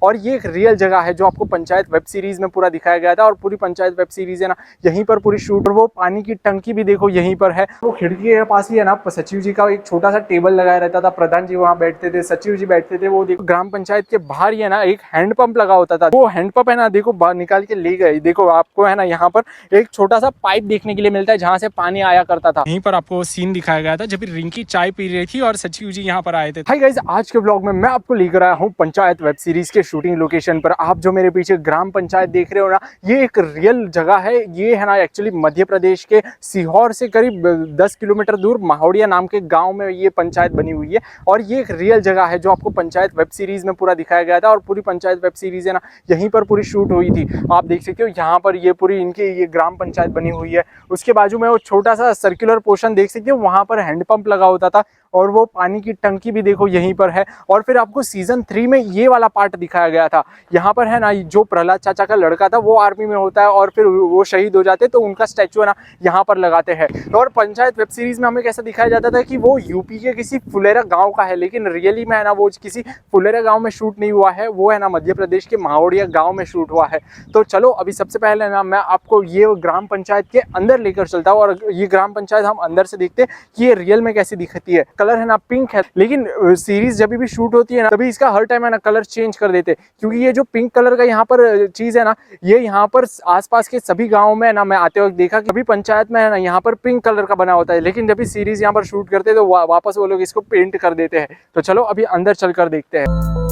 और ये एक रियल जगह है जो आपको पंचायत वेब सीरीज में पूरा दिखाया गया था। और पूरी पंचायत वेब सीरीज है ना यहीं पर पूरी शूट। और वो पानी की टंकी भी देखो यहीं पर है। वो खिड़की के पास ही है ना सचिव जी का एक छोटा सा टेबल लगाया रहता था, प्रधान जी वहाँ बैठते थे, सचिव जी बैठते थे। वो देखो ग्राम पंचायत के बाहर ही है ना एक हैंडपंप लगा होता था। वो हैंडपंप है ना देखो बाहर निकाल के ले गए। देखो आपको है ना यहाँ पर एक छोटा सा पाइप देखने के लिए मिलता है जहाँ से पानी आया करता था। यहीं पर आपको सीन दिखाया गया था जब रिंकी चाय पी रही थी और सचिव जी यहाँ पर आए थे। हाय गाइस, आज के ब्लॉग में मैं आपको लेकर आया हूँ पंचायत वेब सीरीज के शूटिंग लोकेशन पर। आप जो मेरे पीछे ग्राम पंचायत देख रहे हो ना, ये एक रियल जगह है। ये है ना एक्चुअली मध्य प्रदेश के सीहोर से करीब 10 किलोमीटर दूर माहौड़िया नाम के गांव में ये पंचायत बनी हुई है। और ये एक रियल जगह है जो आपको पंचायत वेब सीरीज में पूरा दिखाया गया था। और पूरी पंचायत वेब सीरीज है ना यहीं पर पूरी शूट हुई थी। आप देख सकते हो यहाँ पर ये पूरी इनकी ये ग्राम पंचायत बनी हुई है। उसके बाजू में वो छोटा सा सर्कुलर पोर्शन देख सकते हो, वहां पर हैंडपंप लगा होता था। और वो पानी की टंकी भी देखो यहीं पर है। और फिर आपको सीजन 3 में ये वाला पार्ट दिखाया गया था। यहाँ पर है ना जो प्रहलाद चाचा का लड़का था वो आर्मी में होता है और फिर वो शहीद हो जाते तो उनका स्टैचू है ना यहाँ पर लगाते हैं। और पंचायत वेब सीरीज में हमें कैसा दिखाया जाता था कि वो यूपी के किसी फुलेरा गांव का है, लेकिन रियली में है ना वो किसी फुलेरा गांव में शूट नहीं हुआ है। वो है ना मध्य प्रदेश के माहौड़िया गांव में शूट हुआ है। तो चलो अभी सबसे पहले ना मैं आपको ये ग्राम पंचायत के अंदर लेकर चलता हूँ और ये ग्राम पंचायत हम अंदर से देखते हैं कि ये रियल में कैसी दिखती है। कलर है ना पिंक है, लेकिन सीरीज जब भी शूट होती है ना तभी इसका हर टाइम है ना कलर चेंज कर देते, क्योंकि ये जो पिंक कलर का यहाँ पर चीज है ना ये यहाँ पर आसपास के सभी गाँव में ना मैं आते वक्त देखा कि अभी पंचायत में है ना यहाँ पर पिंक कलर का बना होता है, लेकिन जब भी सीरीज यहाँ पर शूट करते हैं तो वापस वो लोग इसको पेंट कर देते हैं। तो चलो अभी अंदर चलकर देखते हैं।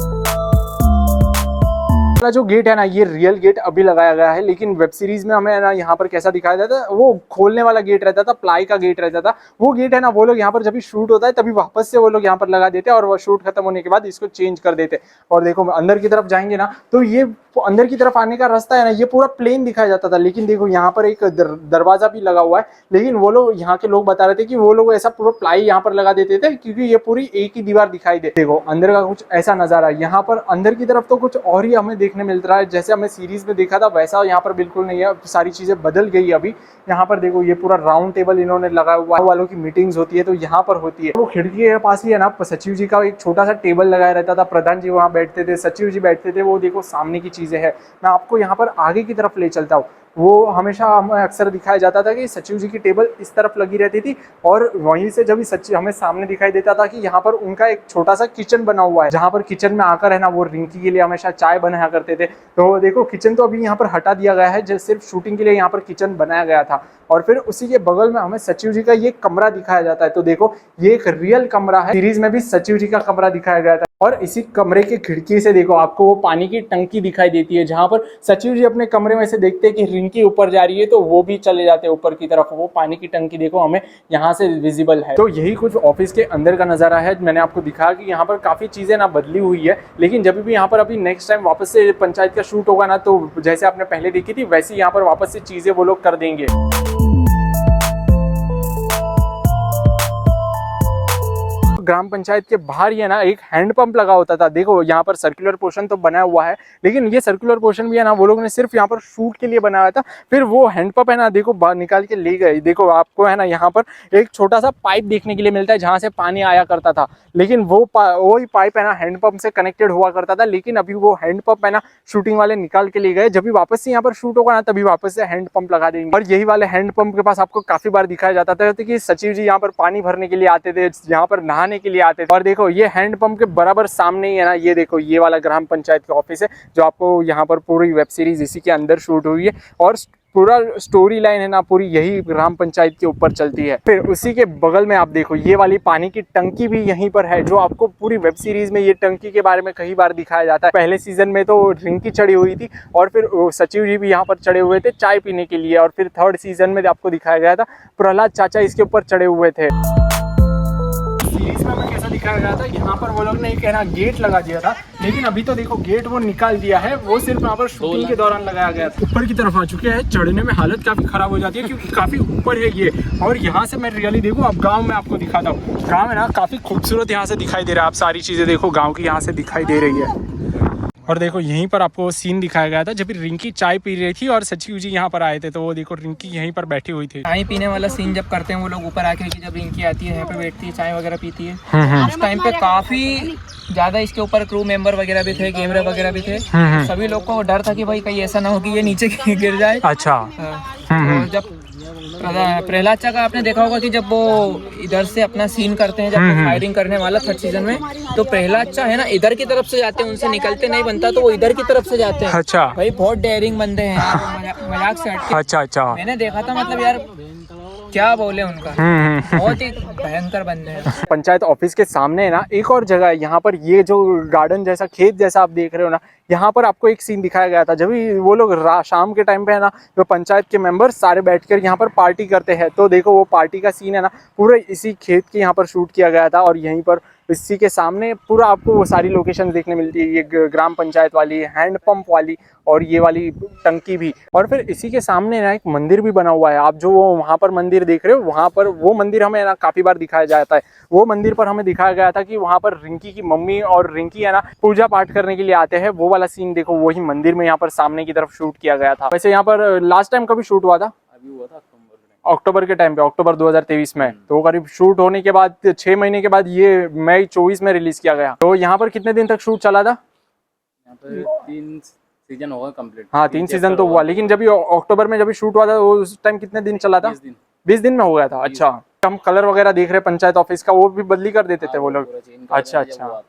जो गेट है ना ये रियल गेट अभी लगाया गया है, लेकिन वेब सीरीज में हमें ना यहाँ पर कैसा दिखाया जाता है वो खोलने वाला गेट रहता था, प्लाई का गेट रहता था। वो गेट है ना वो लोग यहाँ पर जब भी शूट होता है तभी वापस से वो लोग यहाँ पर लगा देते हैं और वो शूट खत्म होने के बाद इसको चेंज कर देते। और देखो अंदर की तरफ जाएंगे ना तो ये अंदर की तरफ आने का रास्ता है ना ये पूरा प्लेन दिखाया जाता था, लेकिन देखो यहाँ पर एक दरवाजा भी लगा हुआ है। लेकिन वो लोग यहाँ के लोग बता रहे थे कि वो लोग ऐसा पूरा प्लाई यहाँ पर लगा देते थे क्योंकि ये पूरी एक ही दीवार दिखाई दे। देखो अंदर का कुछ ऐसा नजारा है। यहाँ पर अंदर की तरफ तो कुछ और ही हमें देखने मिल रहा है, जैसे हमें सीरीज में देखा था वैसा यहाँ पर बिल्कुल नहीं है। सारी चीजें बदल गई अभी। यहाँ पर देखो ये पूरा राउंड टेबल इन्होंने लगा हुआ है, वालों की मीटिंग्स होती है तो यहाँ पर होती है। वो खिड़की के पास ही है ना सचिव जी का एक छोटा सा टेबल लगाया रहता था, प्रधान जी वहाँ बैठते थे, सचिव जी बैठते थे। वो देखो सामने की चीजें है। मैं आपको यहाँ पर आगे की तरफ ले चलता हूँ। वो हमेशा हमें अक्सर दिखाया जाता था कि सचिव जी की टेबल इस तरफ लगी रहती थी और वहीं से जब सचिव हमें सामने दिखाई देता था कि यहाँ पर उनका एक छोटा सा किचन बना हुआ है, जहाँ पर किचन में आकर है ना वो रिंकी के लिए हमेशा चाय बनाया करते थे। तो देखो किचन तो अभी यहाँ पर हटा दिया गया है, जो सिर्फ शूटिंग के लिए यहाँ पर किचन बनाया गया था। और फिर उसी के बगल में हमें सचिव जी का ये कमरा दिखाया जाता है। तो देखो ये एक रियल कमरा है, सीरीज में भी सचिव जी का कमरा दिखाया गया था। और इसी कमरे की खिड़की से देखो आपको वो पानी की टंकी दिखाई देती है, जहां पर सचिव जी अपने कमरे में से देखते हैं कि रिंकी ऊपर जा रही है तो वो भी चले जाते हैं ऊपर की तरफ। वो पानी की टंकी देखो हमें यहाँ से विजिबल है। तो यही कुछ ऑफिस के अंदर का नजारा है। मैंने आपको दिखाया कि यहाँ पर काफी चीजें ना बदली हुई है, लेकिन जब भी यहाँ पर अभी नेक्स्ट टाइम वापस से पंचायत का शूट होगा ना तो जैसे आपने पहले देखी थी वैसे यहाँ पर वापस से चीजें वो लोग कर देंगे। ग्राम पंचायत के बाहर ही है ना एक हैंडपंप लगा होता था। देखो यहाँ पर सर्कुलर पोर्शन तो बना हुआ है, लेकिन ये सर्कुलर पोर्शन भी है ना वो लोग ने सिर्फ यहाँ पर शूट के लिए बनाया था। फिर वो हैंडपंप है ना देखो बाहर निकाल के ले गए। देखो आपको है ना यहाँ पर एक छोटा सा पाइप देखने के लिए मिलता है जहाँ से पानी आया करता था, लेकिन वही पाइप है ना हैंडपंप से कनेक्टेड हुआ करता था। लेकिन अभी वो हैंडपंप है ना शूटिंग वाले निकाल के ले गए। जब भी वापस से यहाँ पर शूट होगा ना तभी वापस से हैंडपंप लगा देंगे। और यही वाले हैंडपंप के पास आपको काफी बार दिखाया जाता था कि सचिव जी यहाँ पर पानी भरने के लिए आते थे, यहाँ पर नहाने के लिए आते थे। और देखो ये हैंडपंप के बराबर सामने ही है ना ये देखो ये वाला ग्राम पंचायत का ऑफिस है, जो आपको यहाँ पर पूरी वेब सीरीज इसी के अंदर शूट हुई है। और पूरा स्टोरी लाइन है ना पूरी यही ग्राम पंचायत के ऊपर चलती है। फिर उसी के बगल में आप देखो ये वाली पानी की टंकी भी यहीं पर है, जो आपको पूरी वेब सीरीज में ये टंकी के बारे में कई बार दिखाया जाता है। पहले सीजन में तो रिंकी चढ़ी हुई थी और फिर सचिव जी भी यहाँ पर चढ़े हुए थे चाय पीने के लिए। और फिर थर्ड सीजन में आपको दिखाया गया था प्रहलाद चाचा इसके ऊपर चढ़े हुए थे। सीरीज में हमें कैसा दिखाया गया था, यहाँ पर वो लोग ने एक है ना गेट लगा दिया था, लेकिन अभी तो देखो गेट वो निकाल दिया है। वो सिर्फ यहाँ पर शूटिंग के दौरान लगाया गया था। ऊपर की तरफ आ चुके हैं, चढ़ने में हालत काफी खराब हो जाती है क्योंकि काफी ऊपर है ये। और यहाँ से मैं रियली देखो अब गाँव में आपको दिखाता हूँ। गाँव है ना काफी खूबसूरत यहाँ से दिखाई दे रहा है। आप सारी चीजें देखो गाँव की यहाँ से दिखाई दे रही है। और देखो यहीं पर आपको सीन दिखाया गया था जब रिंकी चाय पी रही थी और सचिव जी यहाँ पर आए थे, तो वो देखो रिंकी यहीं पर बैठी हुई थी। चाय पीने वाला सीन जब करते हैं वो लोग ऊपर आके, कि जब रिंकी आती है यहाँ पे बैठती है चाय वगैरह पीती है, उस टाइम पे काफी ज्यादा इसके ऊपर क्रू मेंबर वगैरह भी थे, कैमरे वगैरह भी थे। सभी लोग को डर था कि भाई कहीं ऐसा ना हो कि ये नीचे गिर जाए। अच्छा। तो जब प्रहलाद चा का आपने देखा होगा कि जब वो इधर से अपना सीन करते हैं, जब फायरिंग करने वाला थर्ड सीजन में, तो प्रहलाद चा है ना इधर की तरफ से जाते हैं, उनसे निकलते नहीं बनता तो वो इधर की तरफ से जाते हैं। अच्छा भाई बहुत डेयरिंग बंदे हैं यार, मजाक से हटके। अच्छा अच्छा। मैंने देखा था, मतलब यार क्या बोले उनका, बहुत ही भयंकर बंदे हैं। पंचायत ऑफिस के सामने है ना एक और जगह है, यहाँ पर ये जो गार्डन जैसा खेत जैसा आप देख रहे हो ना, यहाँ पर आपको एक सीन दिखाया गया था जब वो लोग शाम के टाइम पे है ना, जो पंचायत के मेंबर सारे बैठकर यहाँ पर पार्टी करते हैं। तो देखो वो पार्टी का सीन है ना पूरा इसी खेत के यहाँ पर शूट किया गया था, और यहीं पर इसी के सामने पूरा आपको वो सारी लोकेशन देखने मिलती है, ये ग्राम पंचायत वाली, हैंडपंप वाली, और ये वाली टंकी भी। और फिर इसी के सामने ना एक मंदिर भी बना हुआ है, आप जो वहाँ पर मंदिर देख रहे हो, वहाँ पर वो मंदिर हमें ना काफी बार दिखाया जाता है। वो मंदिर पर हमें दिखाया गया था कि वहाँ पर रिंकी की मम्मी और रिंकी है ना पूजा पाठ करने के लिए आते हैं। वो वाला सीन देखो वही मंदिर में यहाँ पर सामने की तरफ शूट किया गया था। वैसे यहाँ पर लास्ट टाइम कभी शूट हुआ था? अभी हुआ था अक्टूबर के टाइम पे, अक्टूबर 2023 में। तो करीब शूट होने के बाद 6 महीने के बाद ये मई 24 में रिलीज किया गया। तो यहाँ पर कितने दिन तक शूट चला था? यहाँ पे 3 सीजन होगा कंप्लीट। हाँ 3 सीजन तो हुआ, लेकिन जब ये अक्टूबर में जब शूट हुआ था उस टाइम कितने दिन चला था? 20 दिन में हो गया था। अच्छा, हम कलर वगैरह देख रहे हैं पंचायत ऑफिस का, वो भी बदली कर देते थे वो लोग। अच्छा अच्छा।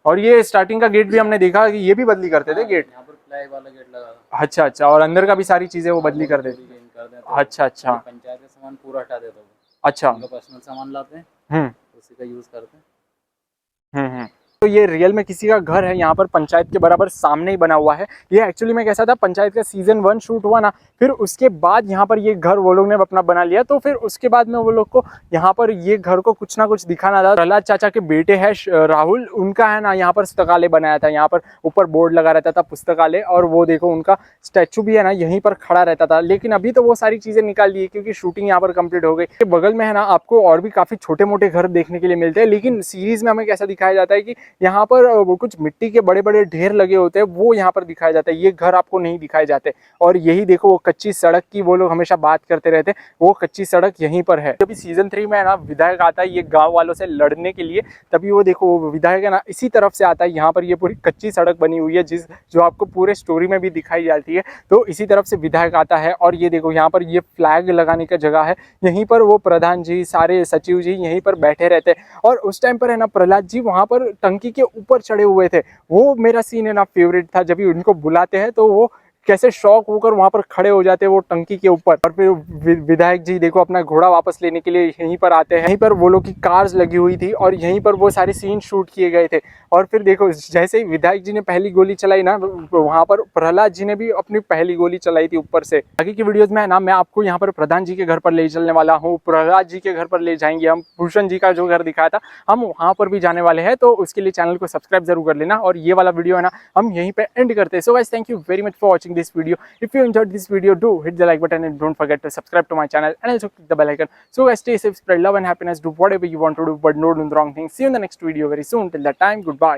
और ये स्टार्टिंग का गेट भी हमने देखा कि ये भी बदली करते थे गेट। यहाँ पर प्लाई वाला गेट लगा था। अच्छा अच्छा, और अंदर का भी सारी चीजें वो बदली कर देते थे। अच्छा अच्छा। पंचायत का सामान पूरा हटा देता हूँ। अच्छा। पर्सनल सामान लाते हैं, उसी का यूज करते हैं। तो ये रियल में किसी का घर है, यहाँ पर पंचायत के बराबर सामने ही बना हुआ है। ये एक्चुअली में कैसा था, पंचायत का सीजन 1 शूट हुआ ना, फिर उसके बाद यहाँ पर ये घर वो लोग ने अपना बना लिया। तो फिर उसके बाद में वो लोग को यहाँ पर ये घर को कुछ ना कुछ दिखाना था। प्रहलाद चाचा के बेटे हैं राहुल, उनका है ना यहाँ पर पुस्तकालय बनाया था। यहाँ पर ऊपर बोर्ड लगा रहता था पुस्तकालय, और वो देखो उनका स्टैचू भी है ना यहीं पर खड़ा रहता था। लेकिन अभी तो वो सारी चीजें निकाल दी क्योंकि शूटिंग यहाँ पर कंप्लीट हो गई। बगल में है ना आपको और भी काफी छोटे मोटे घर देखने के लिए मिलते हैं, लेकिन सीरीज में हमें कैसा दिखाया जाता है कि यहाँ पर वो कुछ मिट्टी के बड़े बड़े ढेर लगे होते हैं, वो यहाँ पर दिखाया जाता है। ये घर आपको नहीं दिखाए जाते। और यही देखो वो कच्ची सड़क की वो लोग हमेशा बात करते रहते हैं, वो कच्ची सड़क यहीं पर है। जब सीजन 3 में है ना विधायक आता है ये गांव वालों से लड़ने के लिए, तभी वो देखो वो विधायक है ना इसी तरफ से आता है। यहाँ पर ये पूरी कच्ची सड़क बनी हुई है जो आपको पूरे स्टोरी में भी दिखाई जाती है। तो इसी तरफ से विधायक आता है, और ये देखो यहाँ पर ये फ्लैग लगाने का जगह है, यहीं पर वो प्रधान जी सारे सचिव जी यहीं पर बैठे रहते हैं। और उस टाइम पर है ना प्रहलाद जी वहाँ पर टंकी के ऊपर चढ़े हुए थे। वो मेरा सीन है ना फेवरेट था, जब भी उनको बुलाते हैं तो वो कैसे शॉक होकर वहां पर खड़े हो जाते हैं वो टंकी के ऊपर। और फिर विधायक जी देखो अपना घोड़ा वापस लेने के लिए यहीं पर आते हैं। यहीं पर वो लोग की कार्स लगी हुई थी और यहीं पर वो सारे सीन शूट किए गए थे। और फिर देखो जैसे ही विधायक जी ने पहली गोली चलाई ना, वहां पर प्रहलाद जी ने भी अपनी पहली गोली चलाई थी ऊपर से। आगे की वीडियोज में है ना मैं आपको यहाँ पर प्रधान जी के घर पर ले चलने वाला हूँ, प्रहलाद जी के घर पर ले जाएंगे हम, भूषण जी का जो घर दिखाया था हम वहां पर भी जाने वाले हैं। तो उसके लिए चैनल को सब्सक्राइब जरूर कर लेना। और ये वाला वीडियो है ना हम यहीं पे एंड करते हैं। So guys thank you very much for watching this video. If you enjoyed this video, do hit the like button and don't forget to subscribe to my channel and also click the bell icon. So guys, stay safe, spread love and happiness, do whatever you want to do, but don't do the wrong thing. See you in the next video very soon. Till that time, goodbye.